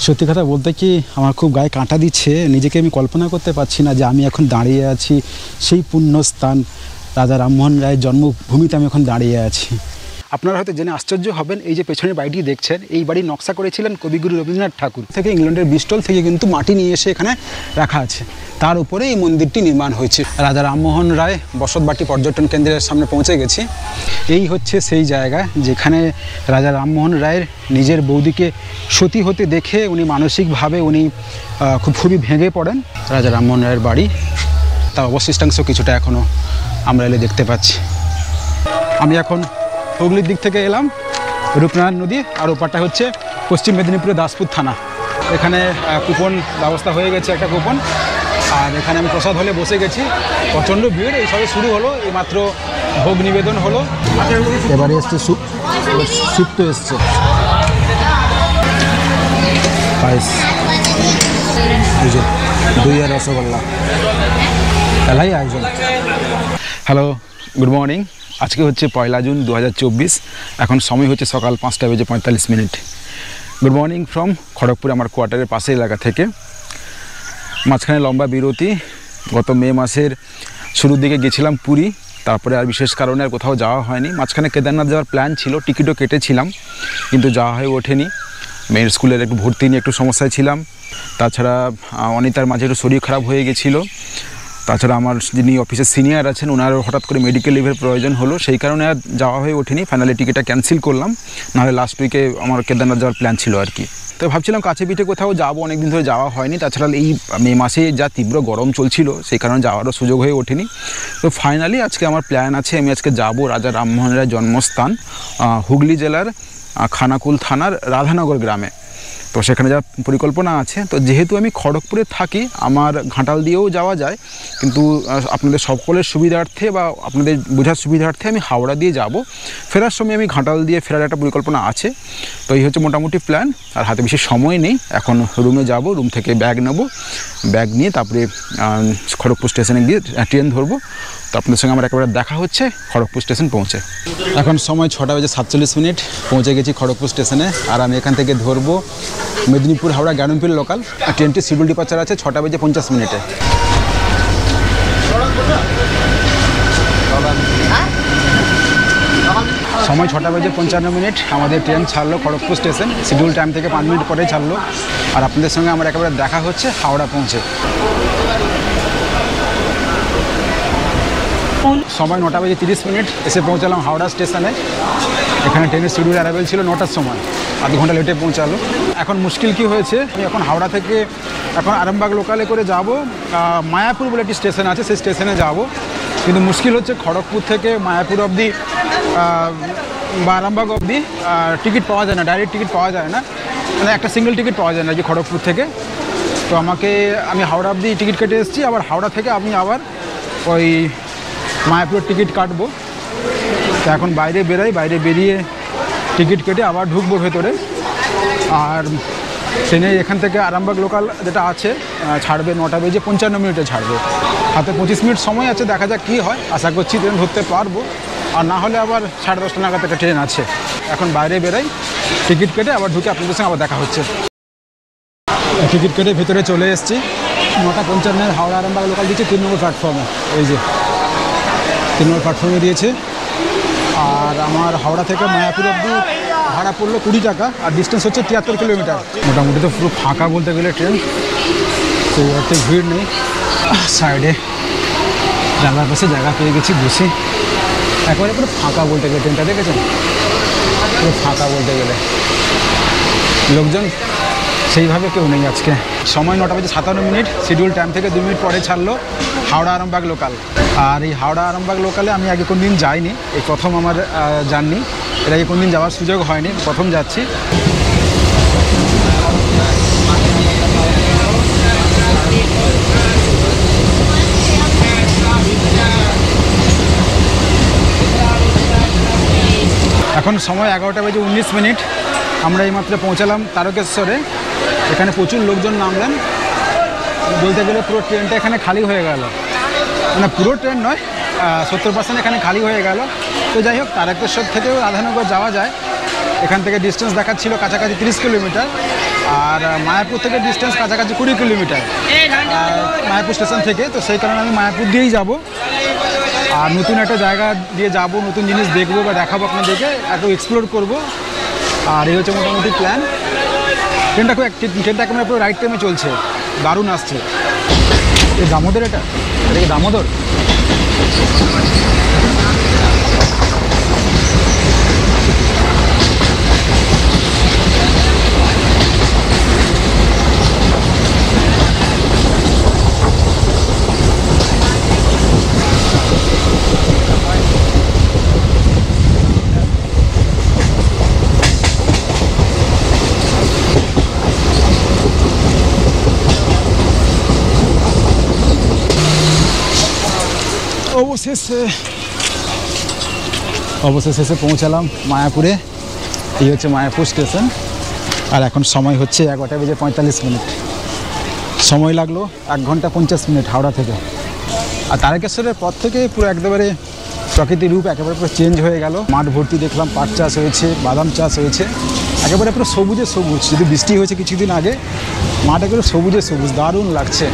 সত্যি কথা বলতে কি আমার খুব গায়ে কাঁটা দিচ্ছে, নিজেকে আমি কল্পনা করতে পারছি না যে আমি এখন দাঁড়িয়ে আছি সেই পুণ্যস্থান রাজা রামমোহন রায়ের জন্মভূমিতে আমি এখন দাঁড়িয়ে আছি। আপনারা হয়তো জেনে আশ্চর্য হবেন, এই যে পেছনের বাড়িটি দেখছেন, এই বাড়ির নকশা করেছিলেন কবিগুরু রবীন্দ্রনাথ ঠাকুর। থেকে ইংল্যান্ডের ব্রিস্টল থেকে কিন্তু মাটি নিয়ে এসে এখানে রাখা আছে, তার উপরে এই মন্দিরটি নির্মাণ হয়েছে। রাজা রামমোহন রায় বসতবাটি পর্যটন কেন্দ্রের সামনে পৌঁছে গেছি। এই হচ্ছে সেই জায়গা যেখানে রাজা রামমোহন রায়ের নিজের বৌদিকে সতী হতে দেখে উনি মানসিকভাবে খুবই ভেঙে পড়েন। রাজা রামমোহন রায়ের বাড়ি, তার অবশিষ্টাংশ কিছুটা এখনও আমরা এলে দেখতে পাচ্ছি। আমি এখন হুগলির দিক থেকে এলাম, রূপনারায়ণ নদী, আর ওপারটা হচ্ছে পশ্চিম মেদিনীপুরের দাসপুর থানা। এখানে কুপন ব্যবস্থা হয়ে গেছে, একটা কুপন, আর এখানে আমি প্রসাদ হলে বসে গেছি। প্রচণ্ড ভিড়, এই সবে শুরু হলো, এইমাত্র ভোগ নিবেদন হলো। এবারে এসছে স্যুপ, তো এসছে পায়েস, দই আর রসগোল্লা, এলাই আয়োজন। Hello, good morning. আজকে হচ্ছে 1 জুন 2024। এখন সময় হচ্ছে সকাল 5:45। গুড মর্নিং ফ্রম খড়গপুর, আমার কোয়ার্টারের পাশের এলাকা থেকে। মাঝখানে লম্বা বিরতি, গত মে মাসের শুরুর দিকে গেছিলাম পুরী, তারপরে আর বিশেষ কারণে আর কোথাও যাওয়া হয়নি। মাঝখানে কেদারনাথ যাওয়ার প্ল্যান ছিল, টিকিটও কেটেছিলাম, কিন্তু যাওয়া হয়ে ওঠেনি। মেয়ের স্কুলের একটু ভর্তি নিয়ে একটু সমস্যায় ছিলাম, তাছাড়া অনিতার মাঝে একটু শরীর খারাপ হয়ে গেছিলো, তাছাড়া আমার যিনি অফিসের সিনিয়র আছেন ওনারও হঠাৎ করে মেডিকেল লিভের প্রয়োজন হলো, সেই কারণে আর যাওয়া হয়ে ওঠেনি। ফাইনালি টিকিটটা ক্যান্সেল করলাম, নাহলে লাস্ট উইকে আমার কেদারনাথ যাওয়ার প্ল্যান ছিল আর কি। তো ভাবছিলাম কাছে পিঠে কোথাও যাবো, অনেকদিন ধরে যাওয়া হয়নি। তাছাড়া এই মে মাসে যা তীব্র গরম চলছিল, সেই কারণে যাওয়ারও সুযোগ হয়ে ওঠেনি। তো ফাইনালি আজকে আমার প্ল্যান আছে, আমি আজকে যাব রাজা রামমোহন রায়ের জন্মস্থান হুগলি জেলার খানাকুল থানার রাধানগর গ্রামে। তো সেখানে যাওয়ার পরিকল্পনা আছে। তো যেহেতু আমি খড়গপুরে থাকি, আমার ঘাটাল দিয়েও যাওয়া যায়, কিন্তু আপনাদের সকলের সুবিধার্থে বা আপনাদের বোঝার সুবিধার্থে আমি হাওড়া দিয়ে যাব। ফেরার সময় আমি ঘাটাল দিয়ে ফেরার একটা পরিকল্পনা আছে। তো এই হচ্ছে মোটামুটি প্ল্যান, আর হাতে বেশি সময় নেই। এখন রুমে যাব, রুম থেকে ব্যাগ নেব, ব্যাগ নিয়ে তারপরে খড়গপুর স্টেশনে গিয়ে ট্রেন ধরবো। তো আপনাদের সঙ্গে আমার একেবারে দেখা হচ্ছে খড়গপুর স্টেশন পৌঁছে। এখন সময় 6:47, পৌঁছে গেছি খড়গপুর স্টেশনে। আর আমি এখান থেকে ধরবো মেদিনীপুর হাওড়া জ্ঞানপীঠ লোকাল। ট্রেনটির শিডিউল ডিপার্চার আছে 6:50। সময় 6:55। আমাদের ট্রেন ছাড়লো খড়গপুর স্টেশন, শিডিউল টাইম থেকে 5 মিনিট পরে ছাড়লো। আর আপনাদের সঙ্গে আমার একেবারে দেখা হচ্ছে হাওড়া পৌঁছে। সময় 9:30, এসে পৌঁছালাম হাওড়া স্টেশনে। এখানে ট্রেনের শিডিউল অ্যারাইভেল ছিল 9টার সময়, আধ ঘন্টা লেটে পৌঁছালো। এখন মুশকিল কি হয়েছে, আমি এখন হাওড়া থেকে এখন আরামবাগ লোকালে করে যাব, মায়াপুর বলে একটি স্টেশন আছে, সেই স্টেশনে যাব। কিন্তু মুশকিল হচ্ছে খড়গপুর থেকে মায়াপুর অবধি বা আরামবাগ অবধি টিকিট পাওয়া যায় না, ডাইরেক্ট টিকিট পাওয়া যায় না, মানে একটা সিঙ্গেল টিকিট পাওয়া যায় না কি খড়গপুর থেকে। তো আমি হাওড়া অবধি টিকিট কেটে এসেছি, আবার হাওড়া থেকে আমি আবার ওই মায়াপুরের টিকিট কাটবো। তো এখন বাইরে বেরোই, বাইরে বেরিয়ে টিকিট কেটে আবার ঢুকবো ভেতরে। আর ট্রেনে এখান থেকে আরামবাগ লোকাল যেটা আছে ছাড়বে 9:55 ছাড়বে। হাতে 25 মিনিট সময় আছে, দেখা যাক কী হয়। আশা করছি ট্রেন ধরতে পারবো, আর না হলে আবার 10:30 নাগাদ একটা ট্রেন আছে। এখন বাইরে বেরোই, টিকিট কেটে আবার ঢুকে আপনাদের সঙ্গে আবার দেখা হচ্ছে। টিকিট কেটে ভেতরে চলে এসেছি। 9:55 হাওড়া আরামবাগ লোকাল দিচ্ছে 3 নম্বর প্ল্যাটফর্মে। এই যে 3 নম্বর প্ল্যাটফর্মে দিয়েছে। আর আমার হাওড়া থেকে মায়াপুর অবধি ভাড়া পড়লো 20 টাকা, আর ডিস্টেন্স হচ্ছে 73 কিলোমিটার। মোটামুটি তো পুরো ফাঁকা বলতে গেলে ট্রেন, তো এত ভিড় নেই। সাইডে জানলার পাশে জায়গা পেয়ে গেছি বসে, একেবারে পুরো ফাঁকা বলতে গেলে ট্রেনটা দেখেছেন, পুরো ফাঁকা বলতে গেলে, লোকজন সেইভাবে কেউ নেই আজকে। সময় 9:57, শিডিউল টাইম থেকে 2 মিনিট পরে ছাড়লো হাওড়া আরামবাগ লোকাল। আর এই হাওড়া আরামবাগ লোকালে আমি আগে কোনদিন যাইনি, এই প্রথম আমার জার্নি। এর আগে কোনদিন যাওয়ার সুযোগ হয়নি, প্রথম যাচ্ছি। এখন সময় 11:19। আমরা এইমাত্র পৌঁছালাম তারকেশ্বরে। এখানে প্রচুর লোকজন নামলেন, বলতে গেলে পুরো ট্রেনটা এখানে খালি হয়ে গেল, মানে পুরো ট্রেন নয়, 70% এখানে খালি হয়ে গেল। তো যাই হোক, তারকেশ্বর থেকেও রাধানগর যাওয়া যায়। এখান থেকে ডিস্টেন্স দেখাচ্ছিল কাছাকাছি 30 কিলোমিটার। আর মায়াপুর থেকে ডিস্টেন্স কাছাকাছি 20 কিলোমিটার মায়াপুর স্টেশন থেকে। তো সেই কারণে আমি মায়াপুর দিয়েই যাব, আর নতুন একটা জায়গা দিয়ে যাব, নতুন জিনিস দেখবো বা দেখাবো আপনাদেরকে, একটু এক্সপ্লোর করব। আর এই হচ্ছে মোটামুটি প্ল্যান। ট্রেনটা একেবারে পুরো রাইট টাইমে চলছে, দারুণ আসছে। এই দামোদর, এটা কি দামোদর? অবশেষে এসে পৌঁছালাম মায়াপুরে। এই হচ্ছে মায়াপুর স্টেশন। আর এখন সময় হচ্ছে 11:45। সময় লাগলো 1 ঘন্টা 50 মিনিট হাওড়া থেকে। আর তারকেশ্বরের পর থেকে পুরো একেবারে প্রকৃতির রূপ একেবারে পুরো চেঞ্জ হয়ে গেল। মাঠ ভর্তি দেখলাম, পাট চাষ হয়েছে, বাদাম চাষ হয়েছে, একেবারে পুরো সবুজে সবুজ। যদি বৃষ্টি হয়েছে কিছুদিন আগে, মাঠ একেবারে সবুজে সবুজ, দারুণ লাগছে।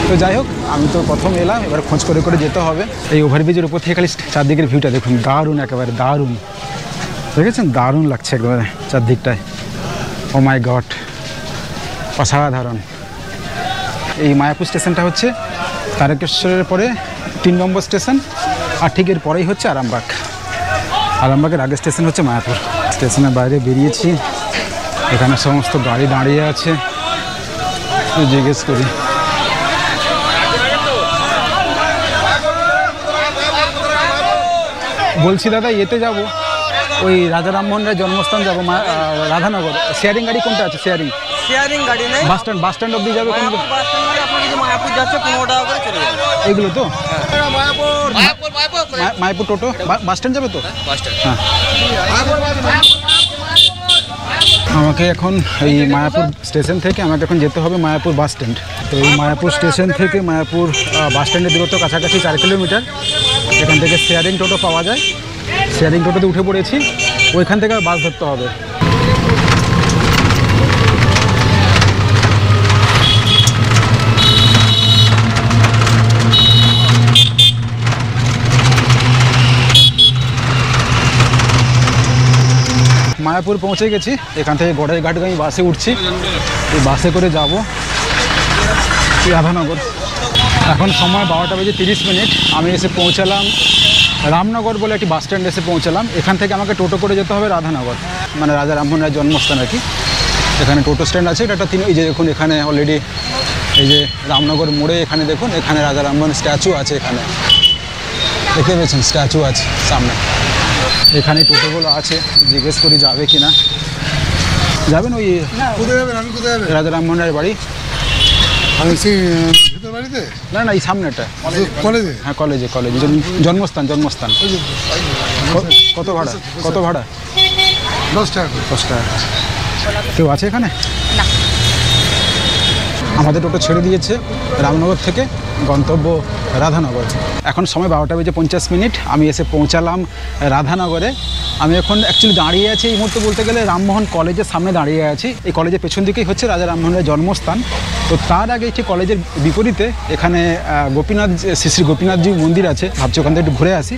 তো যাই হোক, আমি তো প্রথম এলাম, এবার খোঁজ করে করে যেতে হবে। এই ওভারব্রিজের উপর থেকে খালি চারদিকের ভিউটা দেখুন, দারুণ, একেবারে দারুণ। দেখেছেন, দারুণ লাগছে একেবারে চারদিকটায়। ও মাই গড, অসাধারণ। এই মায়াপুর স্টেশনটা হচ্ছে তারকেশ্বরের পরে 3 নম্বর স্টেশন, আর ঠিক এর পরেই হচ্ছে আরামবাগ। আরামবাগের আগের স্টেশন হচ্ছে মায়াপুর। স্টেশনের বাইরে বেরিয়েছি, এখানে সমস্ত গাড়ি দাঁড়িয়ে আছে। জিজ্ঞেস করি, বলছি দাদা ইয়েতে যাব, ওই রাজা রামমোহন রায়ের জন্মস্থান যাবো, রাধানগর। শেয়ারিং গাড়ি কোনটা আছে? শেয়ারিং গাড়ি নেই, বাস স্ট্যান্ড অব্দি যাবে কোনটা? মায়াপুর যাচ্ছে 15 টাকা করে চলে যাবে। এইগুলো তো মায়াপুর টোটো বাস স্ট্যান্ড যাবে তো? হ্যাঁ। আমাকে এখন এই মায়াপুর স্টেশন থেকে আমাকে এখন যেতে হবে মায়াপুর বাস স্ট্যান্ড। তো এই মায়াপুর স্টেশন থেকে মায়াপুর বাস স্ট্যান্ডের দূরত্ব কাছাকাছি 4 কিলোমিটার। এখান থেকে শেয়ারিং টোটো পাওয়া যায়, শেয়ারিং টোটোতে উঠে পড়েছি, ওইখান থেকে বাস ধরতে হবে। মায়াপুর পৌঁছে গেছি, এখান থেকে গড়ের ঘাট আমি বাসে উঠছি, এই বাসে করে যাব রাধানগর। এখন সময় 12:30। আমি এসে পৌঁছালাম রামনগর বলে একটি বাস স্ট্যান্ডে এসে পৌঁছালাম। এখান থেকে আমাকে টোটো করে যেতে হবে রাধানগর, মানে রাজা রামমোহন রায়ের জন্মস্থান আর কি। এখানে টোটো স্ট্যান্ড আছে, এটা এই যে দেখুন, এখানে অলরেডি এই যে রামনগর মোড়ে এখানে দেখুন, এখানে রাজা রামমোহনের স্ট্যাচু আছে। এখানে দেখতে পেয়েছেন, স্ট্যাচু আছে সামনে। এখানে টোটোগুলো আছে, জিজ্ঞেস করি যাবে কি না। যাবেন? ওই কোথায় যাবেন? আমি কোথায় যাবেন? রাজা রামমোহন রায়ের বাড়ি। বাড়িতে না, এই সামনেটা কলেজে। হ্যাঁ, কলেজে জন্মস্থান। কত ভাড়া? 10 টাকা। কেউ আছে এখানে? আমাদের টোটো ছেড়ে দিয়েছে রামনগর থেকে, গন্তব্য রাধানগর। এখন সময় 12:50। আমি এসে পৌঁছালাম রাধানগরে। আমি এখন অ্যাকচুয়ালি দাঁড়িয়ে আছি এই মুহূর্তে বলতে গেলে রামমোহন কলেজের সামনে দাঁড়িয়ে আছি। এই কলেজের পেছন দিকেই হচ্ছে রাজা রামমোহনের জন্মস্থান। তো তার আগে একটি কলেজের বিপরীতে এখানে শ্রী শ্রী গোপীনাথজি মন্দির আছে। ভাবছি ওখান থেকে একটু ঘুরে আসি,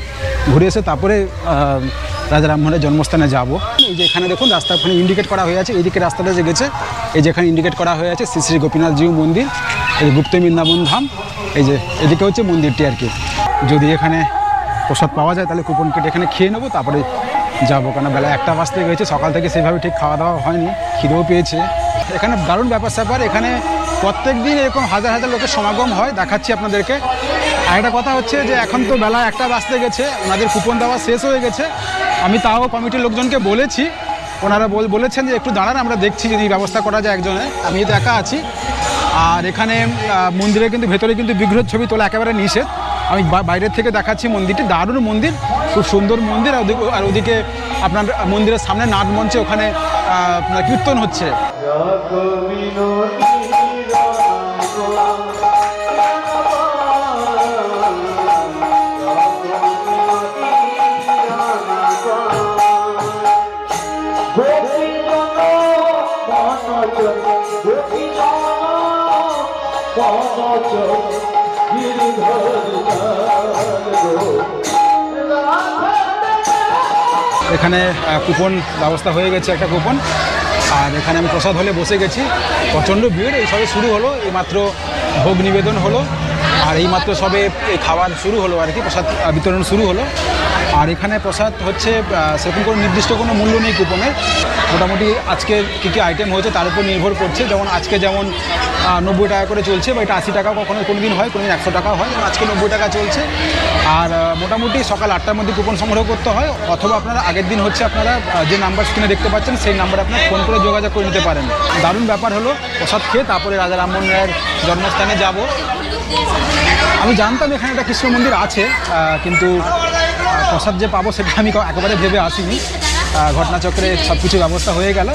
ঘুরে এসে তারপরে রাজা রামমোহনের জন্মস্থানে যাব। এই যে এখানে দেখুন রাস্তা ওখানে ইন্ডিকেট করা হয়ে আছে, এইদিকে রাস্তাটা যে গেছে, এই যে এখানে ইন্ডিকেট করা হয়ে আছে শ্রী শ্রী গোপীনাথজি মন্দির, এই গুপ্ত বৃন্দাবন ধাম। এই যে এদিকে হচ্ছে মন্দিরটি আর কি। যদি এখানে প্রসাদ পাওয়া যায় তাহলে কুপন কেটে এখানে খেয়ে নেবো, তারপরে যাবো। কারণ বেলা 1টা বাজতে গেছে, সকাল থেকে সেইভাবে ঠিক খাওয়া দাওয়া হয়নি, খিদেও পেয়েছে। এখানে দারুণ ব্যাপার স্যাপার, এখানে প্রত্যেক দিন এরকম হাজার হাজার লোকের সমাগম হয়, দেখাচ্ছি আপনাদেরকে। আর একটা কথা হচ্ছে যে এখন তো বেলা 1টা বাজতে গেছে, ওনাদের কুপন দেওয়া শেষ হয়ে গেছে। আমি তাও কমিটির লোকজনকে বলেছি, ওনারা বলেছেন যে একটু দাঁড়ান, আমরা দেখছি যদি ব্যবস্থা করা যায় একজনে। আমি তো একা আছি। আর এখানে মন্দিরে কিন্তু ভেতরে কিন্তু বিগ্রহের ছবি তোলা একেবারে নিষেধ। আমি বাইরের থেকে দেখাচ্ছি মন্দিরটি, দারুণ মন্দির, খুব সুন্দর মন্দির। আর ওদিকে আপনার মন্দিরের সামনে নাট মঞ্চে ওখানে কীর্তন হচ্ছে। এখানে কুপন ব্যবস্থা হয়ে গেছে, একটা কুপন। আর এখানে আমি প্রসাদ হলে বসে গেছি, প্রচণ্ড ভিড়। এই সবে শুরু হলো, এইমাত্র ভোগ নিবেদন হলো, আর এইমাত্র সবে এই খাবার শুরু হলো আর কি, প্রসাদ বিতরণ শুরু হলো। আর এখানে প্রসাদ হচ্ছে সেরকম কোনো নির্দিষ্ট কোনো মূল্য নেই কুপনের, মোটামুটি আজকে কী কী আইটেম হয়েছে তার উপর নির্ভর করছে। যেমন আজকে যেমন 90 টাকা করে চলছে, বা এটা 80 টাকা কোনো দিন হয়, কোনো দিন 100 টাকা হয়, আজকে 90 টাকা চলছে। আর মোটামুটি সকাল 8টার মধ্যে কুপন সংগ্রহ করতে হয়, অথবা আপনারা আগের দিন হচ্ছে আপনারা যে নাম্বার স্ক্রিনে দেখতে পাচ্ছেন সেই নাম্বারে আপনারা ফোন করে যোগাযোগ করে নিতে পারেন। দারুণ ব্যাপার হলো, প্রসাদ খেয়ে তারপরে রাজা রামমোহন রায়ের জন্মস্থানে যাব। আমি জানতাম এখানে একটা কৃষ্ণ মন্দির আছে, কিন্তু প্রসাদ যে পাবো সেটা আমি একেবারে ভেবে আসিনি। ঘটনাচক্রে সব কিছু ব্যবস্থা হয়ে গেল।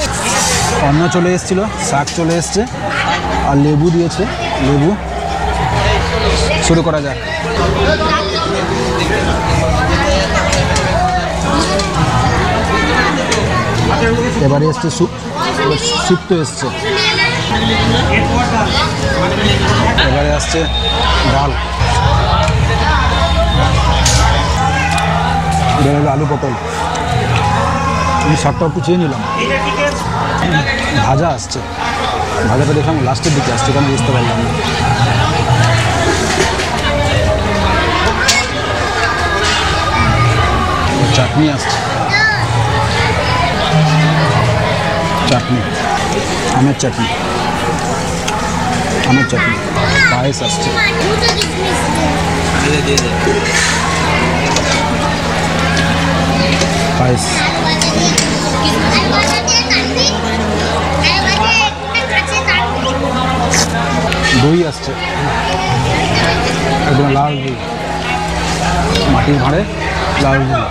অন্ন চলে এসেছিলো, শাক চলে এসছে, আর লেবু দিয়েছে। লেবু শুরু করা যাক। এবারে এসছে স্যুপ, স্যুপ তো এসছে। এবারে আসছে ডাল, এবারে হলো আলু পটল। আমি শাকটা একটু চেয়ে নিলাম। ভাজা আসছে, ভাজাটা দেখলাম লাস্টের দিকে আসছে, কেন বুঝতে পারলাম না। চাটনি আসছে, চাটনি, আমের চাটনি, আমের চাটনি। পায়েস আসছে, পায়েস। দই আসছে, একদম লাল দই, মাটির ভাঁড়ে লাল দই,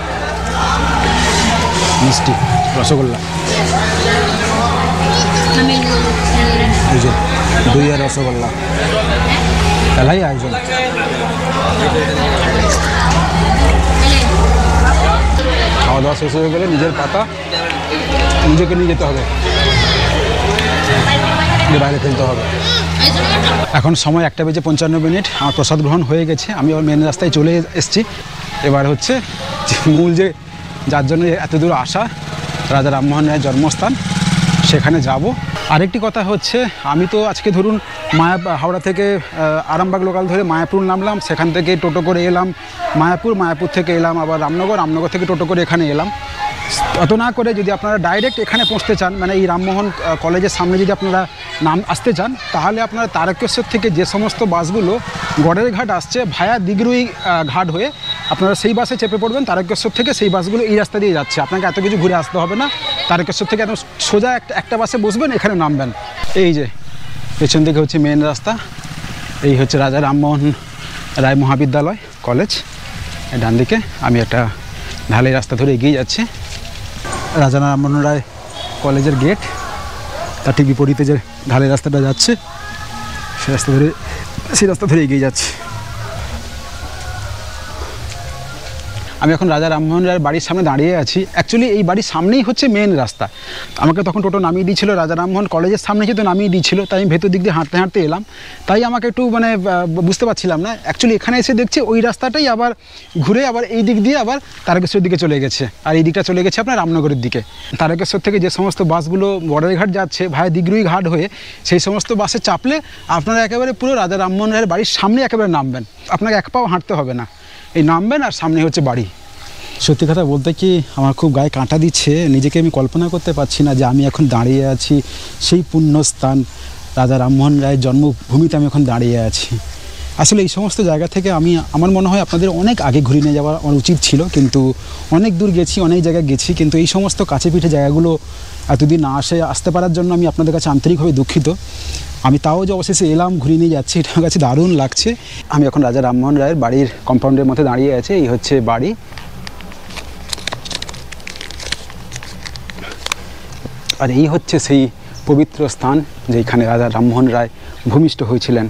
মিষ্টি, রসগোল্লা, দই আর রসগোল্লা, এলাই আয়োজন। খাওয়া দাওয়া শেষ হয়ে গেলে নিজের পাতা নিজেকে নিয়ে যেতে হবে, বাইরে ফেলতে হবে। এখন সময় 1:55। আমার প্রসাদ গ্রহণ হয়ে গেছে, আমি আবার মেন রাস্তায় চলে এসেছি। এবার হচ্ছে মূল যে যার জন্য এত দূর আসা, রাজা রামমোহন রায়ের জন্মস্থান, সেখানে যাব। আরেকটি কথা হচ্ছে, আমি তো আজকে ধরুন হাওড়া থেকে আরামবাগ লোকাল ধরে মায়াপুর নামলাম, সেখান থেকে টোটো করে এলাম মায়াপুর, মায়াপুর থেকে এলাম আবার রামনগর, রামনগর থেকে টোটো করে এখানে এলাম। অত না করে যদি আপনারা ডাইরেক্ট এখানে পৌঁছতে চান, মানে এই রামমোহন কলেজের সামনে যদি আপনারা আসতে চান, তাহলে আপনারা তারকেশ্বর থেকে যে সমস্ত বাসগুলো গড়ের ঘাট আসছে ভায়া দিগরুই ঘাট হয়ে, আপনারা সেই বাসে চেপে পড়বেন। তারকেশ্বর থেকে সেই বাসগুলো এই রাস্তা দিয়ে যাচ্ছে, আপনাকে এত কিছু ঘুরে আসতে হবে না। তারকেশ্বর থেকে একদম সোজা একটা বাসে বসবেন, এখানে নামবেন। এই যে পেছন দিকে হচ্ছে মেন রাস্তা, এই হচ্ছে রাজা রামমোহন রায় মহাবিদ্যালয় কলেজ, ডান দিকে আমি একটা ঢালাই রাস্তা ধরে এগিয়ে যাচ্ছি। রাজা রামমোহন রায় কলেজের গেট, তার ঠিক বিপরীতে যে ঢালাই রাস্তাটা যাচ্ছে সেই রাস্তা ধরে এগিয়ে যাচ্ছে। আমি এখন রাজা রামমোহন রায়ের বাড়ির সামনে দাঁড়িয়ে আছি। অ্যাকচুয়ালি এই বাড়ির সামনেই হচ্ছে মেন রাস্তা। আমাকে তখন টোটো নামিয়ে দিয়েছিল রাজা রামমোহন কলেজের সামনে, যেহেতু নামিয়ে দিয়েছিল, তাই আমি ভেতর দিক দিয়ে হাঁটতে হাঁটতে এলাম। তাই আমাকে একটু বুঝতে পারছিলাম না। অ্যাকচুয়ালি এখানে এসে দেখছি ওই রাস্তাটাই আবার ঘুরে আবার এই দিক দিয়ে আবার তারকেশ্বর দিকে চলে গেছে, আর এই দিকটা চলে গেছে আপনার রামনগরের দিকে। তারকেশ্বর থেকে যে সমস্ত বাসগুলো বর্ডার ঘাট যাচ্ছে ভায়া দিগরুই ঘাট হয়ে, সেই সমস্ত বাসে চাপলে আপনারা একেবারে পুরো রাজা রামমোহন রায়ের বাড়ির সামনে একেবারে নামবেন, আপনাকে এক পাও হাঁটতে হবে না। এই নামবেন আর সামনে হচ্ছে বাড়ি। সত্যি কথা বলতে কি আমার খুব গায়ে কাঁটা দিচ্ছে, নিজেকে আমি কল্পনা করতে পারছি না যে আমি এখন দাঁড়িয়ে আছি সেই পুণ্যস্থান রাজা রামমোহন রায়ের জন্মভূমিতে আমি এখন দাঁড়িয়ে আছি। আসলে এই সমস্ত জায়গা থেকে আমার মনে হয় আপনাদের অনেক আগে ঘুরিয়ে নিয়ে যাওয়া আমার উচিত ছিল, কিন্তু অনেক দূর গেছি, অনেক জায়গায় গেছি, কিন্তু এই সমস্ত কাছে পিঠে জায়গাগুলো এতদিন না আসতে পারার জন্য আমি আপনাদের কাছে আন্তরিকভাবে দুঃখিত। আমি তাও যে অবশেষে এলাম, ঘুরিয়ে নিয়ে যাচ্ছি, এটা আমার কাছে দারুণ লাগছে। আমি এখন রাজা রামমোহন রায়ের বাড়ির কম্পাউন্ডের মধ্যে দাঁড়িয়ে আছে। এই হচ্ছে বাড়ি, আর এই হচ্ছে সেই পবিত্র স্থান যেখানে রাজা রামমোহন রায় ভূমিষ্ঠ হয়েছিলেন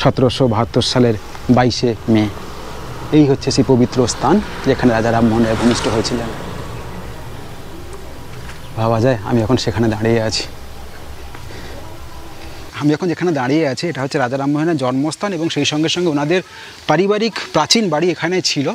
1772 সালের 22শে মে। এই হচ্ছে সেই পবিত্র স্থান যেখানে রাজা রামমোহন রায় ভূমিষ্ঠ হয়েছিলেন। ভাবা যায় আমি এখন সেখানে দাঁড়িয়ে আছি। আমি এখন যেখানে দাঁড়িয়ে আছি এটা হচ্ছে রাজা রামমোহনের জন্মস্থান এবং সেই সঙ্গে সঙ্গে ওনাদের পারিবারিক প্রাচীন বাড়ি এখানে ছিল।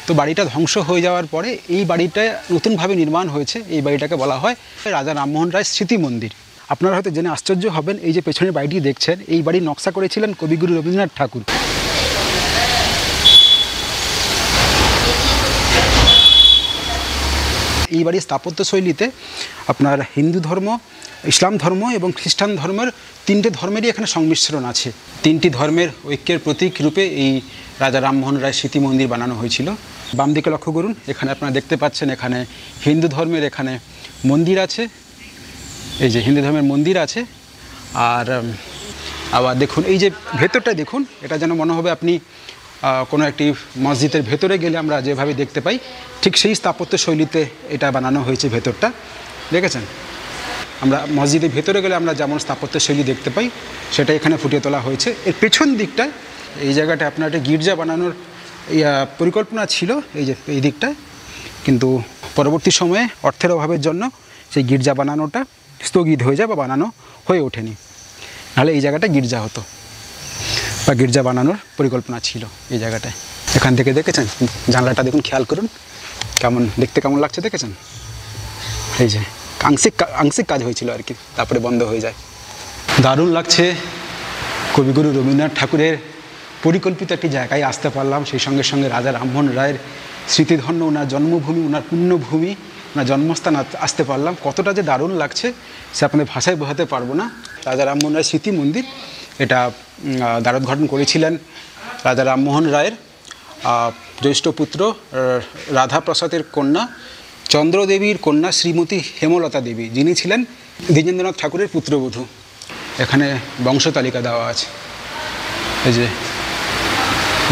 তো বাড়িটা ধ্বংস হয়ে যাওয়ার পরে এই বাড়িটা নতুনভাবে নির্মাণ হয়েছে। এই বাড়িটাকে বলা হয় রাজা রামমোহন রায় স্মৃতি মন্দির। আপনারা হয়তো জেনে আশ্চর্য হবেন, এই যে পেছনের বাড়িটি দেখছেন এই বাড়ির নকশা করেছিলেন কবিগুরু রবীন্দ্রনাথ ঠাকুর। এই বাড়ির স্থাপত্যশৈলীতে আপনার হিন্দু ধর্ম, ইসলাম ধর্ম এবং খ্রিস্টান ধর্মের তিনটে ধর্মেরই এখানে সংমিশ্রণ আছে। তিনটি ধর্মের ঐক্যের প্রতীক রূপে এই রাজা রামমোহন রায় স্মৃতি মন্দির বানানো হয়েছিল। বাম দিকে লক্ষ্য করুন, এখানে আপনারা দেখতে পাচ্ছেন এখানে হিন্দু ধর্মের এখানে মন্দির আছে, এই যে হিন্দু ধর্মের মন্দির আছে। আর আবার দেখুন এই যে ভেতরটা দেখুন, এটা যেন মনে হবে আপনি কোনো একটি মসজিদের ভেতরে গেলে আমরা যেভাবে দেখতে পাই ঠিক সেই স্থাপত্য শৈলীতে এটা বানানো হয়েছে। ভেতরটা দেখেছেন, আমরা মসজিদের ভেতরে গেলে আমরা যেমন স্থাপত্য শৈলী দেখতে পাই সেটা এখানে ফুটিয়ে তোলা হয়েছে। এর পেছন দিকটায় এই জায়গাটা আপনার একটা গির্জা বানানোর পরিকল্পনা ছিল এই যে এই দিকটায়, কিন্তু পরবর্তী সময়ে অর্থের অভাবের জন্য সেই গির্জা বানানোটা স্থগিত হয়ে যায় বা বানানো হয়ে ওঠেনি, নাহলে এই জায়গাটা গির্জা হতো বা গির্জা বানানোর পরিকল্পনা ছিল এই জায়গাটায়। এখান থেকে দেখেছেন জানলাটা দেখুন, খেয়াল করুন কেমন দেখতে, কেমন লাগছে দেখেছেন। এই যে আংশিক কাজ হয়েছিল আর কি, তারপরে বন্ধ হয়ে যায়। দারুণ লাগছে, কবিগুরু রবীন্দ্রনাথ ঠাকুরের পরিকল্পিত একটি জায়গায় আসতে পারলাম। সেই সঙ্গে সঙ্গে রাজা রামমোহন রায়ের স্মৃতিধন্য ওনার জন্মভূমি, ওনার পুণ্যভূমি, ওনার জন্মস্থান আসতে পারলাম। কতটা যে দারুণ লাগছে সে আপনাদের ভাষায় বোঝাতে পারবো না। রাজা রামমোহন রায় স্মৃতি মন্দির, এটা দ্বারোদ্ঘাটন করেছিলেন রাজা রামমোহন রায়ের জ্যৈষ্ঠ পুত্র রাধাপ্রসাদের কন্যা চন্দ্রদেবীর কন্যা শ্রীমতী হেমলতা দেবী, যিনি ছিলেন দ্বিজেন্দ্রনাথ ঠাকুরের পুত্রবধূ। এখানে বংশতালিকা দেওয়া আছে, এই যে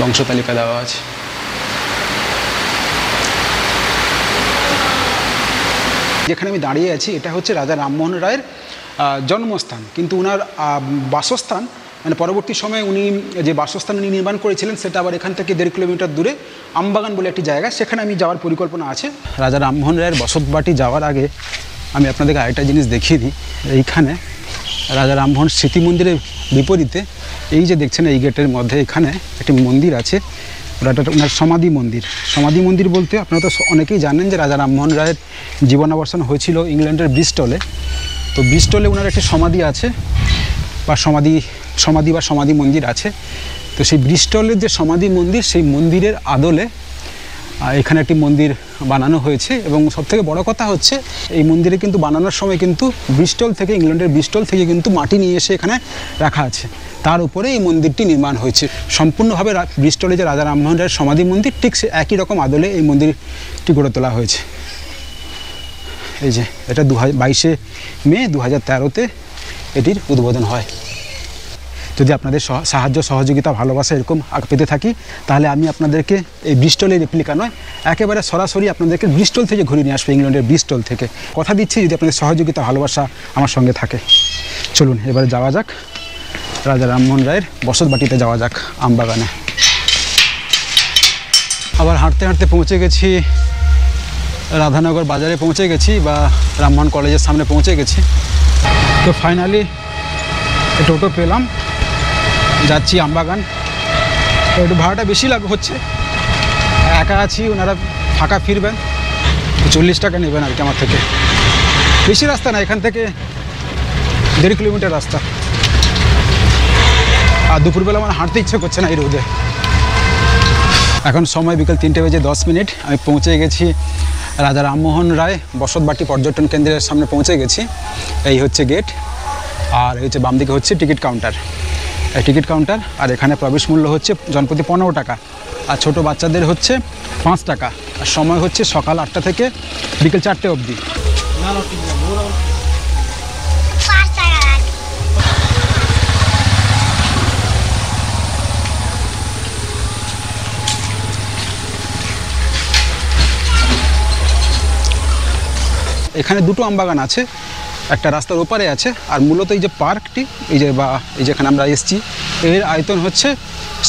বংশতালিকা দেওয়া আছে। যেখানে আমি দাঁড়িয়ে আছি এটা হচ্ছে রাজা রামমোহন রায়ের জন্মস্থান, কিন্তু ওনার বাসস্থান মানে পরবর্তী সময়ে উনি যে বাসস্থান উনি নির্মাণ করেছিলেন সেটা আবার এখান থেকে 1.5 কিলোমিটার দূরে আমবাগান বলে একটি জায়গা, সেখানে আমি যাওয়ার পরিকল্পনা আছে। রাজা রামমোহন রায়ের বসতবাটি যাওয়ার আগে আমি আপনাদেরকে আরেকটা জিনিস দেখিয়ে দিই। এইখানে রাজা রামমোহন স্মৃতি মন্দিরের বিপরীতে এই যে দেখছেন এই গেটের মধ্যে এখানে একটি মন্দির আছে, ওটা ওনার সমাধি মন্দির। সমাধি মন্দির বলতে আপনারা তো অনেকেই জানেন যে রাজা রামমোহন রায়ের জীবনাবসান হয়েছিল ইংল্যান্ডের ব্রিস্টলে। তো ব্রিস্টলে ওনার একটি সমাধি আছে বা সমাধি মন্দির আছে। তো সেই ব্রিস্টলের যে সমাধি মন্দির, সেই মন্দিরের আদলে এখানে একটি মন্দির বানানো হয়েছে। এবং সবথেকে বড় কথা হচ্ছে এই মন্দিরে কিন্তু বানানোর সময় কিন্তু ব্রিস্টল থেকে, ইংল্যান্ডের ব্রিস্টল থেকে কিন্তু মাটি নিয়ে এসে এখানে রাখা আছে, তার উপরে এই মন্দিরটি নির্মাণ হয়েছে। সম্পূর্ণভাবে ব্রিস্টলে যে রাজা রামমোহন রায়ের সমাধি মন্দির ঠিক সে একই রকম আদলে এই মন্দিরটি গড়ে তোলা হয়েছে। এই যে এটা 22শে মে 2013-তে এটির উদ্বোধন হয়। যদি আপনাদের সাহায্য সহযোগিতা ভালোবাসা এরকম পেতে থাকি তাহলে আমি আপনাদেরকে এই ব্রিস্টলের রেপ্লিকা নয়, একেবারে সরাসরি আপনাদেরকে ব্রিস্টল থেকে ঘুরিয়ে নিয়ে আসবো, ইংল্যান্ডের ব্রিস্টল থেকে। কথা দিচ্ছি যদি আপনাদের সহযোগিতা ভালোবাসা আমার সঙ্গে থাকে। চলুন এবারে যাওয়া যাক রাজা রামমোহন রায়ের বসতবাটিতে যাওয়া যাক, আমবাগানে। আবার হাঁটতে হাঁটতে পৌঁছে গেছি রাধানগর বাজারে পৌঁছে গেছি, বা রামমোহন কলেজের সামনে পৌঁছে গেছি। তো ফাইনালি টোটো পেলাম, যাচ্ছি আমবাগান। তো একটু ভাড়াটা বেশি হচ্ছে, একা আছি, ওনারা ফাঁকা ফিরবেন, 40 টাকা নেবেন আর কি আমার থেকে। বেশি রাস্তা না, এখান থেকে 1.5 কিলোমিটার রাস্তা। আর দুপুরবেলা আমার হাঁটতে ইচ্ছে করছে না এই রোদে। এখন সময় বিকেল 3:10। আমি পৌঁছে গেছি রাজা রামমোহন রায় বসতবাটি পর্যটন কেন্দ্রের সামনে পৌঁছে গেছি। এই হচ্ছে গেট, আর এই হচ্ছে বাম দিকে হচ্ছে টিকিট কাউন্টার। এই টিকিট কাউন্টার, আর এখানে প্রবেশ মূল্য হচ্ছে জনপ্রতি 15 টাকা, আর ছোটো বাচ্চাদের হচ্ছে 5 টাকা। আর সময় হচ্ছে সকাল 8টা থেকে বিকেল 4টে অবধি। এখানে দুটো আমবাগান আছে, একটা রাস্তার ওপারে আছে, আর মূলত এই যে পার্কটি, এই যেখানে আমরা এসেছি, এর আয়তন হচ্ছে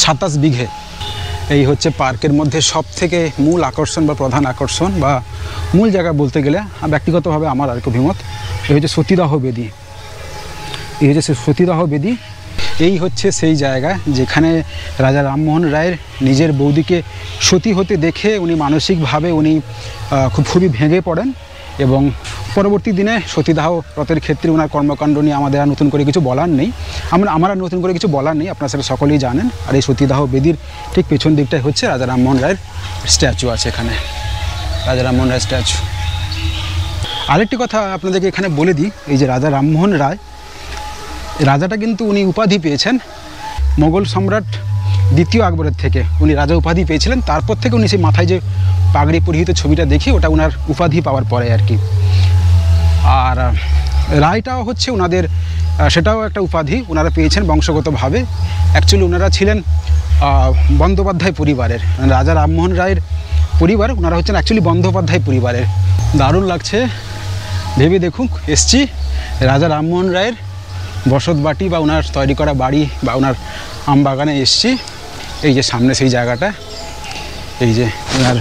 27 বিঘে। এই হচ্ছে পার্কের মধ্যে সব থেকে মূল আকর্ষণ বা প্রধান আকর্ষণ বা মূল জায়গা বলতে গেলে ব্যক্তিগতভাবে আমার আর কি অভিমত, এই হচ্ছে সতীদাহ বেদী। এই হচ্ছে সেই সতীদাহ বেদি। এই হচ্ছে সেই জায়গা যেখানে রাজা রামমোহন রায়ের নিজের বৌদিকে সতী হতে দেখে উনি মানসিকভাবে উনি খুবই ভেঙে পড়েন এবং পরবর্তী দিনে সতীদাহ ব্রতের ক্ষেত্রে ওনার কর্মকাণ্ড নিয়ে আমাদের আর নতুন করে কিছু বলার নেই, আমার আর নতুন করে কিছু বলার নেই, আপনারা সেটা সকলেই জানেন। আর এই সতীদাহ বেদির ঠিক পেছন দিকটাই হচ্ছে রাজা রামমোহন রায়ের স্ট্যাচু আছে, এখানে রাজা রামমোহন রায়ের স্ট্যাচু। আরেকটি কথা আপনাদেরকে এখানে বলে দিই, এই যে রাজা রামমোহন রায় রাজাটা কিন্তু উনি উপাধি পেয়েছেন মোগল সম্রাট দ্বিতীয় আকবরের থেকে, উনি রাজা উপাধি পেয়েছিলেন। তারপর থেকে উনি সেই মাথায় যে পাগড়ি পরিহিত ছবিটা দেখি ওটা ওনার উপাধি পাওয়ার পরে আর কি। আর রায়টাও হচ্ছে ওনাদের সেটাও একটা উপাধি ওনারা পেয়েছেন বংশগতভাবে। অ্যাকচুয়ালি ওনারা ছিলেন বন্দ্যোপাধ্যায় পরিবারের, রাজা রামমোহন রায়ের পরিবার ওনারা হচ্ছেন অ্যাকচুয়ালি বন্দ্যোপাধ্যায় পরিবারের। দারুণ লাগছে, ভেবে দেখুন এসছি রাজা রামমোহন রায়ের বসত বাটি বা ওনার তৈরি করা বাড়ি বা ওনার আমবাগানে এসছি। এই যে সামনে সেই জায়গাটা, এই যে ওনার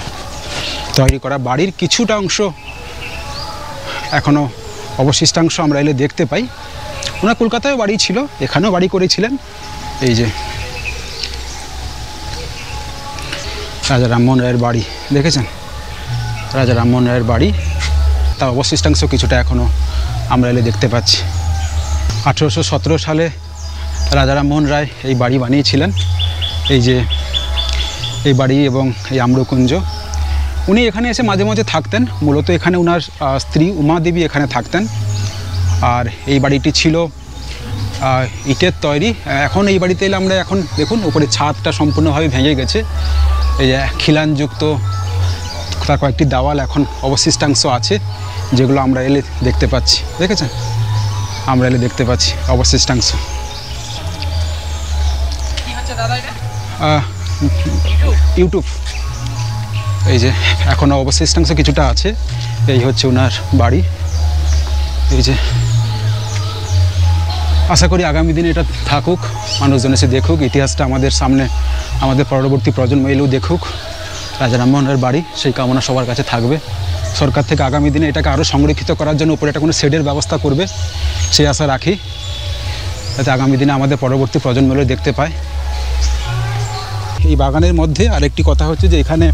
তৈরি করা বাড়ির কিছুটা অংশ এখনও অবশিষ্টাংশ আমরা এলে দেখতে পাই। ওনার কলকাতায় বাড়ি ছিল, এখানেও বাড়ি করেছিলেন। এই যে রাজা রামমোহন রায়ের বাড়ি দেখেছেন, রাজা রামমোহন রায়ের বাড়ি, তার অবশিষ্টাংশ কিছুটা এখনও আমরা এলে দেখতে পাচ্ছি। 1817 সালে রাজা রামমোহন রায় এই বাড়ি বানিয়েছিলেন, এই যে এই বাড়ি এবং এই আম্রকুঞ্জ। উনি এখানে এসে মাঝে মাঝে থাকতেন, মূলত এখানে ওনার স্ত্রী উমা দেবী এখানে থাকতেন। আর এই বাড়িটি ছিল ইটের তৈরি। এখন এই বাড়িতে এলে আমরা এখন দেখুন উপরে ছাদটা সম্পূর্ণভাবে ভেঙে গেছে, এই যে খিলানযুক্ত তার কয়েকটি দেওয়াল এখন অবশিষ্টাংশ আছে যেগুলো আমরা এলে দেখতে পাচ্ছি, দেখেছেন, আমরা এলে দেখতে পাচ্ছি অবশিষ্টাংশ। ইউটিউব। এই যে এখনও অবশিষ্টাংশ কিছুটা আছে। এই হচ্ছে ওনার বাড়ি। এই যে আশা করি আগামী দিনে এটা থাকুক, মানুষজন এসে দেখুক, ইতিহাসটা আমাদের সামনে আমাদের পরবর্তী প্রজন্ম এলেও দেখুক রাজা রামমোহনের বাড়ি, সেই কামনা সবার কাছে থাকবে। সরকার থেকে আগামী দিনে এটাকে আরও সংরক্ষিত করার জন্য উপরে একটা কোনো শেডের ব্যবস্থা করবে, সেই আশা রাখি, যাতে আগামী দিনে আমাদের পরবর্তী প্রজন্ম এলেও দেখতে পায়। এই বাগানের মধ্যে আরেকটি কথা হচ্ছে যে এখানে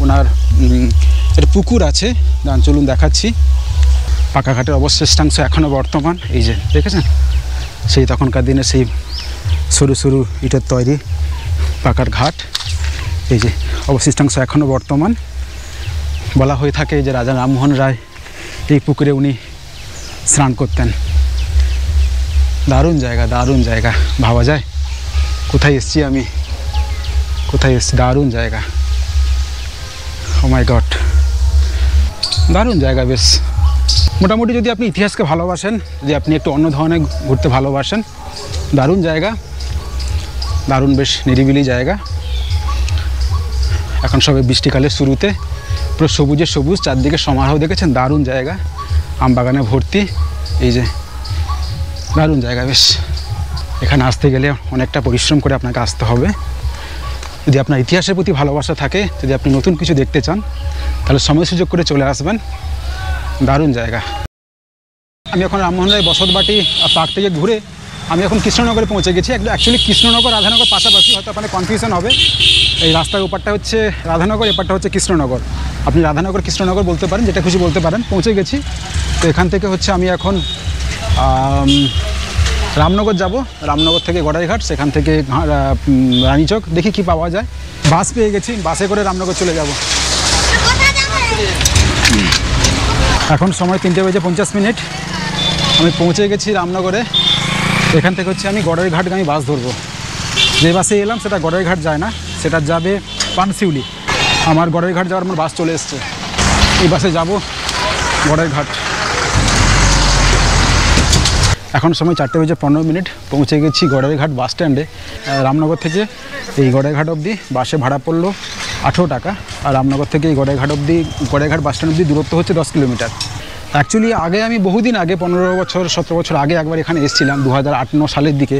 ওনার একটা পুকুর আছে, চলুন দেখাচ্ছি। পাকাঘাটের অবশিষ্টাংশ এখনও বর্তমান, এই যে দেখেছেন, সেই তখনকার দিনে সেই সরু সরু ইটের তৈরি পাকার ঘাট, এই যে অবশিষ্টাংশ এখনও বর্তমান। বলা হয়ে থাকে যে রাজা রামমোহন রায় এই পুকুরে উনি স্নান করতেন। দারুণ জায়গা, দারুণ জায়গা, ভাবা যায় কোথায় এসছি আমি, কোথায় এসছি, দারুণ জায়গা। ও মাই গড, দারুণ জায়গা বেশ। মোটামুটি যদি আপনি ইতিহাসকে ভালোবাসেন, যদি আপনি একটু অন্য ধরনের ঘুরতে ভালোবাসেন, দারুণ জায়গা, দারুণ বেশ নিরিবিলি জায়গা। এখন সবে বৃষ্টিকালের শুরুতে পুরো সবুজে সবুজ, চারদিকে সমারোহ, দেখেছেন, দারুণ জায়গা, আমবাগানে ভর্তি। এই যে দারুণ জায়গা বেশ। এখানে আসতে গেলে অনেকটা পরিশ্রম করে আপনাকে আসতে হবে। যদি আপনার ইতিহাসের প্রতি ভালোবাসা থাকে, যদি আপনি নতুন কিছু দেখতে চান, তাহলে সময় সুযোগ করে চলে আসবেন, দারুণ জায়গা। আমি এখন রামমোহন রায় বসতবাটি পার্ক থেকে ঘুরে আমি এখন কৃষ্ণনগরে পৌঁছে গেছি। অ্যাকচুয়ালি কৃষ্ণনগর রাধানগর পাশাপাশি, হয়তো আপনার কনফিউশন হবে। এই রাস্তার ওপারটা হচ্ছে রাধানগর, এপারটা হচ্ছে কৃষ্ণনগর। আপনি রাধানগর কৃষ্ণনগর বলতে পারেন, যেটা খুশি বলতে পারেন। পৌঁছে গেছি। তো এখান থেকে হচ্ছে আমি এখন রামনগর যাব, রামনগর থেকে গড়াইঘাট, সেখান থেকে রানীচক, দেখি কি পাওয়া যায়। বাস পেয়ে গেছি, বাসে করে রামনগর চলে যাব। এখন সময় 3:50। আমি পৌঁছে গেছি রামনগরে। এখান থেকে হচ্ছে আমি গড়াইঘাটগামী বাস ধরবো। যে বাসে এলাম সেটা গড়াইঘাট যায় না, সেটা যাবে পানশিউলি। আমার গড়াইঘাট যাওয়ার আমার বাস চলে এসছে, এই বাসে যাব গড়াইঘাট। এখন সময় 4:15। পৌঁছে গেছি গড়াইঘাট বাস স্ট্যান্ডে। রামনগর থেকে এই গড়াইঘাট অবধি বাসে ভাড়া পড়লো 18 টাকা। আর রামনগর থেকে এই গড়াইঘাট বাস স্ট্যান্ড অবধি দূরত্ব হচ্ছে 10 কিলোমিটার। অ্যাকচুয়ালি আগে আমি বহুদিন আগে, 15-17 বছর আগে একবার এখানে এসেছিলাম, 2008-9 সালের দিকে।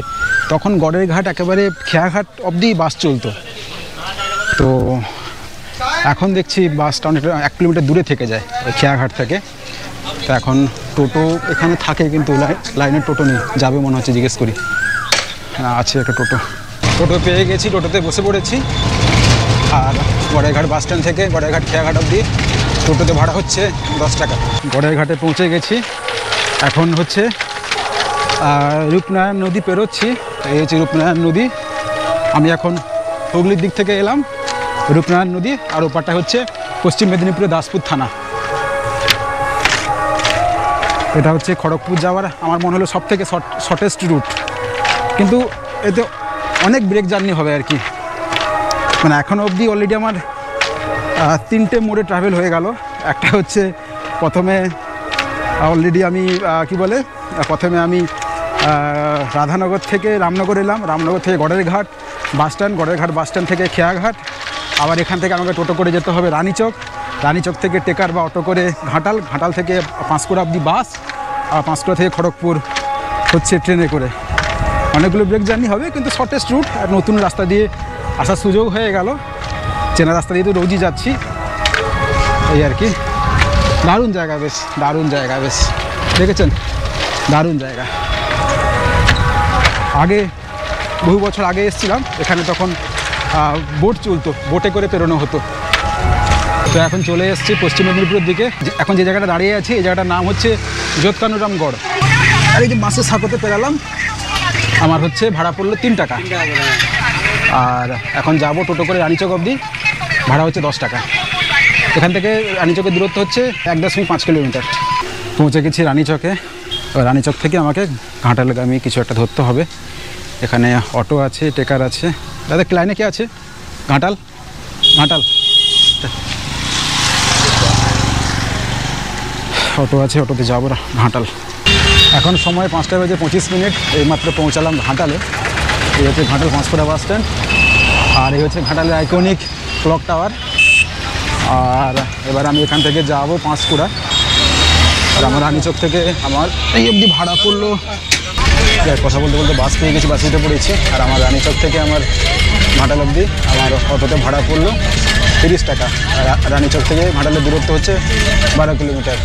তখন গড়াইঘাট একেবারে খেয়াঘাট অবধি বাস চলতো। তো এখন দেখছি বাসটা অনেকটা 1 কিলোমিটার দূরে থেকে যায় ওই খেয়াঘাট থেকে। তো এখন টোটো এখানে থাকে কিন্তু লাইনের টোটো নেই, যাবে মনে হচ্ছে, জিজ্ঞেস করি। হ্যাঁ আছে একটা টোটো পেয়ে গেছি, টোটোতে বসে পড়েছি। আর গড়াইঘাট বাস স্ট্যান্ড থেকে গড়াইঘাট খেয়াঘাট অবধি টোটোতে ভাড়া হচ্ছে 10 টাকা। গড়াইঘাটে পৌঁছে গেছি, এখন হচ্ছে রূপনারায়ণ নদী পেরোচ্ছি। এই হচ্ছে রূপনারায়ণ নদী। আমি এখন হুগলির দিক থেকে এলাম, রূপনারায়ণ নদী, আর ওপারটা হচ্ছে পশ্চিম মেদিনীপুরের দাসপুর থানা। এটা হচ্ছে খড়গপুর যাওয়ার আমার মনে হলো সব থেকে শর্টেস্ট রুট, কিন্তু এতে অনেক ব্রেক জার্নি হবে আর কি। মানে এখনও অবধি অলরেডি আমার 3টে মোড়ে ট্রাভেল হয়ে গেল। একটা হচ্ছে প্রথমে অলরেডি আমি প্রথমে আমি রাধানগর থেকে রামনগর এলাম, রামনগর থেকে গড়াইঘাট বাস স্ট্যান্ড, গড়াইঘাট বাস স্ট্যান্ড থেকে খেয়াঘাট, আবার এখান থেকে আমাকে টোটো করে যেতে হবে রানীচক, রানীচক থেকে টেকার বা অটো করে ঘাটাল, ঘাটাল থেকে পাঁশকুড়া অবধি বাস, আর পাঁশকুড়া থেকে খড়গপুর হচ্ছে ট্রেনে করে। অনেকগুলো ব্রেক জার্নি হবে, কিন্তু শর্টেস্ট রুট, আর নতুন রাস্তা দিয়ে আসার সুযোগ হয়ে গেল। চেনা রাস্তা দিয়ে তো রোজই যাচ্ছি, এই আর কি। দারুণ জায়গা, বেশ দারুণ জায়গা, বেশ দেখেছেন, দারুণ জায়গা। আগে বহু বছর আগে এসেছিলাম এখানে, তখন বোট চলতো, বোটে করে পেরোনো হতো। তো এখন চলে এসেছি পশ্চিম মেদিনীপুরের দিকে। এখন যে জায়গাটা দাঁড়িয়ে আছি এই জায়গাটার নাম হচ্ছে যোতকানুরামগড়। আর এই যে বাসের সাঁকোতে পেরালাম, আমার হচ্ছে ভাড়া পড়লো 3 টাকা। আর এখন যাব টোটো করে রানীচক অবধি, ভাড়া হচ্ছে 10 টাকা। এখান থেকে রানীচকের দূরত্ব হচ্ছে 1.5 কিলোমিটার। পৌঁছে গেছি রানীচকে। রানীচক থেকে আমাকে ঘাটালগামী কিছু একটা ধরতে হবে। এখানে অটো আছে, টেকার আছে। দাদা লাইনে কে আছে? ঘাটাল, ঘাটাল অটো আছে, অটোতে যাবো ঘাটাল। এখন সময় 5:25। এইমাত্র পৌঁছালাম ঘাটালে। এই হচ্ছে ঘাটাল পাঁশকুড়া বাস স্ট্যান্ড, আর এই হচ্ছে ঘাটালের আইকনিক ক্লক টাওয়ার। আর এবার আমি এখান থেকে যাবো পাঁশকুড়া। আর আমার রানীচক থেকে আমার এই অবধি ভাড়া পড়লো, কথা বলতে বলতে বাস পেয়ে গেছি, বাসে উঠে পড়েছি। আর আমার রানীচক থেকে আমার ঘাটাল অবধি আমার অটোতে ভাড়া পড়লো 30 টাকা। আর রানীচক থেকে ঘাটালের দূরত্ব হচ্ছে 12 কিলোমিটার।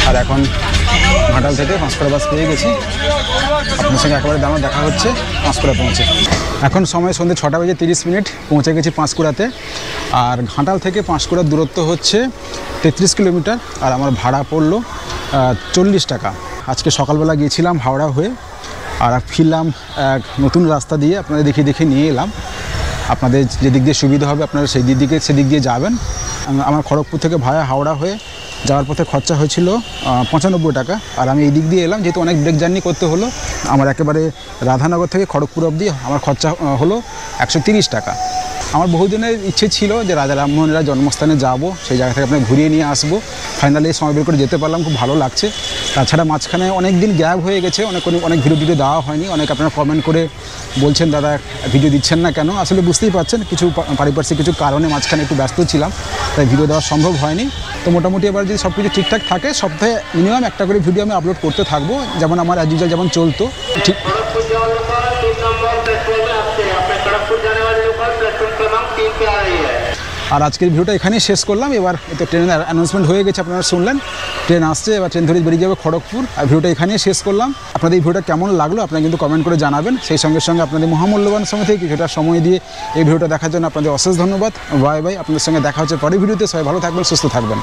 আর এখন ঘাটাল থেকে পাঁশকুড়া বাস পেয়ে গেছি। আপনার সঙ্গে একেবারে আমার দেখা হচ্ছে পাঁশকুড়া পৌঁছে। এখন সময় সন্ধ্যে 6:30। পৌঁছে গেছি পাঁশকুড়াতে। আর ঘাটাল থেকে পাঁশকুড়ার দূরত্ব হচ্ছে 33 কিলোমিটার। আর আমার ভাড়া পড়লো 40 টাকা। আজকে সকালবেলা গিয়েছিলাম হাওড়া হয়ে, আর ফিরলাম এক নতুন রাস্তা দিয়ে। আপনাদের দেখে নিয়ে এলাম। আপনাদের যেদিক দিয়ে সুবিধা হবে আপনারা সেদিক দিয়ে যাবেন। আমার খড়গপুর থেকে ভায়া হাওড়া হয়ে যাওয়ার পথে খরচা হয়েছিল 95 টাকা। আর আমি এই দিক দিয়ে এলাম, যেহেতু অনেক ব্রেক জার্নি করতে হলো। আমার একেবারে রাধানগর থেকে খড়গপুর অবধি আমার খরচা হলো 130 টাকা। আমার বহুদিনের ইচ্ছে ছিল যে রাজা রামমোহনের জন্মস্থানে যাব, সেই জায়গা থেকে আপনাকে ঘুরিয়ে নিয়ে আসবো। ফাইনালি সময় বের করে যেতে পারলাম, খুব ভালো লাগছে। তাছাড়া মাঝখানে অনেক দিন গ্যাপ হয়ে গেছে, অনেক ভিডিও দেওয়া হয়নি। অনেক আপনারা কমেন্ট করে বলছেন দাদা ভিডিও দিচ্ছেন না কেন। আসলে বুঝতেই পারছেন, কিছু পারিপার্শ্বিক কিছু কারণে মাঝখানে একটু ব্যস্ত ছিলাম, তাই ভিডিও দেওয়া সম্ভব হয়নি। তো মোটামুটি এবার যদি সব কিছু ঠিকঠাক থাকে, সপ্তাহে মিনিমাম একটা করে ভিডিও আমি আপলোড করতে থাকবো, যেমন আমার অ্যাজ ইউজুয়াল যেমন চলতো। ঠিক আর আজকের ভিডিওটা এখানেই শেষ করলাম। এবার তো ট্রেনের অ্যানাউন্সমেন্ট হয়ে গেছে, আপনারা শুনলেন। ট্রেন আসছে, এবার ট্রেন ধরে বেরিয়ে যাবে খড়গপুর। আর ভিডিওটা এখানেই শেষ করলাম। আপনাদের এই ভিডিওটা কেমন লাগলো আপনারা কিন্তু কমেন্ট করে জানাবেন। সেই সঙ্গে সঙ্গে আপনাদের মহামূল্যবান সময় থেকে কিছুটা সময় দিয়ে এই ভিডিওটা দেখার জন্য আপনাদের অশেষ ধন্যবাদ। Bye bye. আপনাদের সঙ্গে দেখা হচ্ছে পরের ভিডিওতে। সবাই ভালো থাকবেন, সুস্থ থাকবেন।